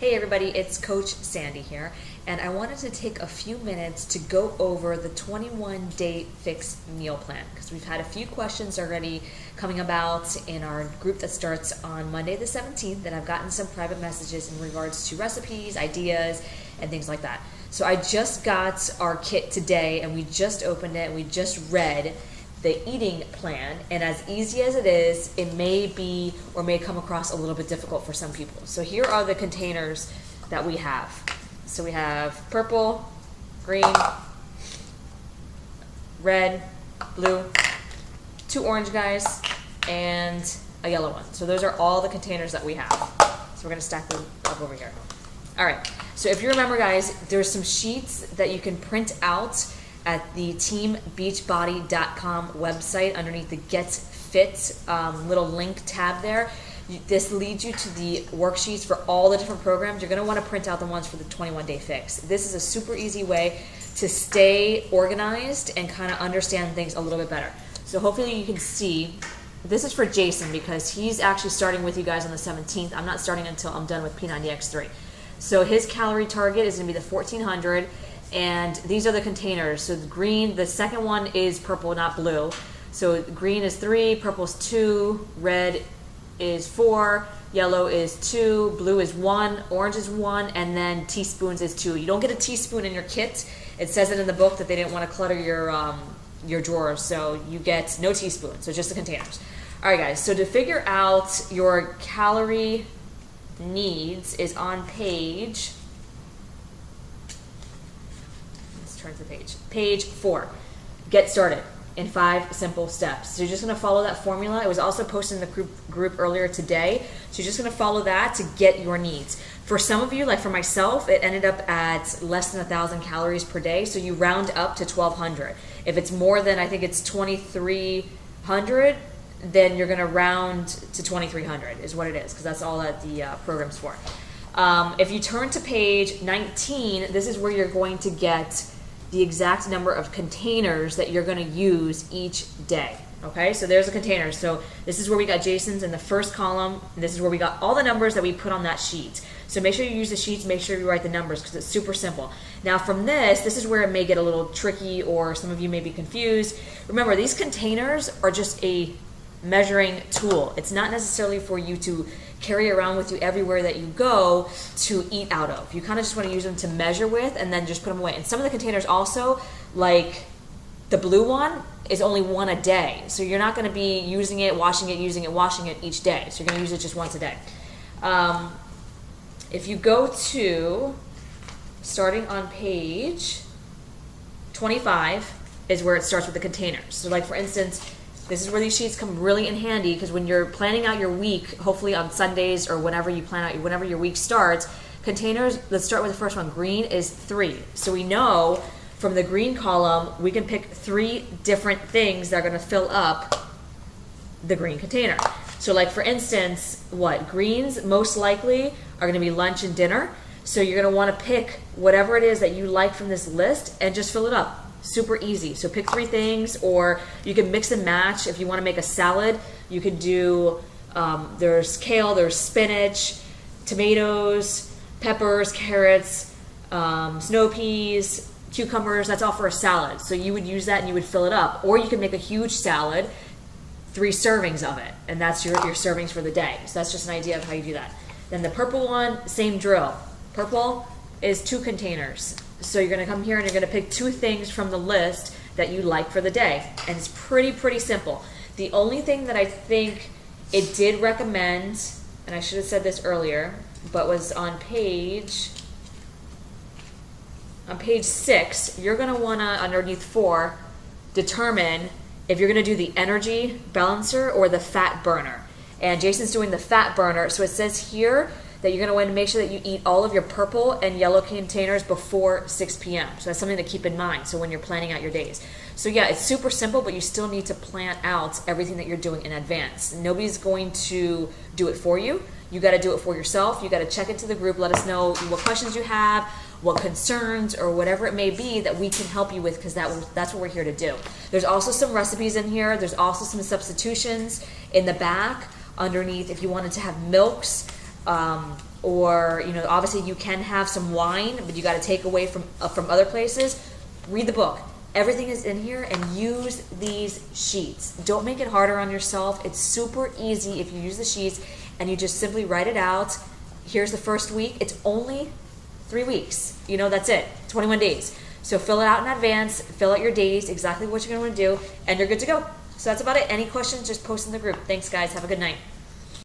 Hey everybody, it's Coach Sandy here, and I wanted to take a few minutes to go over the 21-day fix meal plan because we've had a few questions already coming about in our group that starts on Monday the 17th, and I've gotten some private messages in regards to recipes, ideas, and things like that. So I just got our kit today, and we just opened it, and we just read the eating plan, and as easy as it is, it may be or may come across a little bit difficult for some people. So here are the containers that we have. So we have purple, green, red, blue, 2 orange guys, and a yellow one. So those are all the containers that we have. So we're gonna stack them up over here. All right, so if you remember guys, there's some sheets that you can print out at the teambeachbody.com website underneath the Get Fit little link tab there. This leads you to the worksheets for all the different programs. You're gonna wanna print out the ones for the 21-day fix. This is a super easy way to stay organized and kind of understand things a little bit better. So hopefully you can see, this is for Jason because he's actually starting with you guys on the 17th. I'm not starting until I'm done with P90X3. So his calorie target is gonna be the 1400. And these are the containers. So the green, the second one is purple, not blue. So green is 3, purple is 2, red is 4, yellow is 2, blue is 1, orange is 1, and then teaspoons is 2. You don't get a teaspoon in your kit. It says it in the book that they didn't want to clutter your drawers, so you get no teaspoon, so just the containers. All right, guys, so to figure out your calorie needs is on page, turn to the page 4. Get started in 5 simple steps. So you're just going to follow that formula. It was also posted in the group earlier today. So you're just going to follow that to get your needs. For some of you, like for myself, it ended up at less than 1,000 calories per day. So you round up to 1,200. If it's more than, I think it's 2,300, then you're going to round to 2,300 is what it is, because that's all that the program's for. If you turn to page 19, this is where you're going to get the exact number of containers that you're going to use each day. Okay, so there's the containers. So this is where we got Jason's in the first column. This is where we got all the numbers that we put on that sheet. So make sure you use the sheets, make sure you write the numbers because it's super simple. Now from this is where it may get a little tricky or some of you may be confused. Remember, these containers are just a measuring tool. It's not necessarily for you to carry around with you everywhere that you go to eat out of. You kind of just want to use them to measure with and then just put them away. And some of the containers also, like the blue one, is only 1 a day. So you're not going to be using it, washing it, using it, washing it each day. So you're going to use it just once a day. If you go to, starting on page 25 is where it starts with the containers. So like for instance, this is where these sheets come really in handy because when you're planning out your week, hopefully on Sundays or whenever you plan out, whenever your week starts, containers, let's start with the first one. Green is 3. So we know from the green column, we can pick 3 different things that are going to fill up the green container. So like for instance, greens most likely are going to be lunch and dinner. So you're going to want to pick whatever it is that you like from this list and just fill it up. Super easy. So pick 3 things, or you can mix and match. If you want to make a salad, you could do, there's kale, there's spinach, tomatoes, peppers, carrots, snow peas, cucumbers. That's all for a salad. So you would use that and you would fill it up. Or you can make a huge salad, 3 servings of it, and that's your servings for the day. So that's just an idea of how you do that. Then the purple one, same drill. Purple is 2 containers. So you're going to come here and you're going to pick 2 things from the list that you like for the day. And it's pretty simple. The only thing that I think it did recommend, and I should have said this earlier, but was on page 6, you're going to want to, underneath 4, determine if you're going to do the energy balancer or the fat burner. And Jason's doing the fat burner. So it says here that you're going to want to make sure that you eat all of your purple and yellow containers before 6 p.m. So that's something to keep in mind. So when you're planning out your days. So yeah, it's super simple, but you still need to plan out everything that you're doing in advance. Nobody's going to do it for you. You got to do it for yourself. You got to check into the group. Let us know what questions you have, what concerns, or whatever it may be that we can help you with, because that's what we're here to do. There's also some recipes in here. There's also some substitutions in the back underneath if you wanted to have milks. or, you know, obviously you can have some wine, but you got to take away from other places. Read the book. Everything is in here, and use these sheets. Don't make it harder on yourself. It's super easy if you use the sheets and you just simply write it out. Here's the first week. It's only 3 weeks. You know, that's it. 21 days. So fill it out in advance. Fill out your days, exactly what you're going to want to do, and you're good to go. So that's about it. Any questions, just post in the group. Thanks, guys. Have a good night.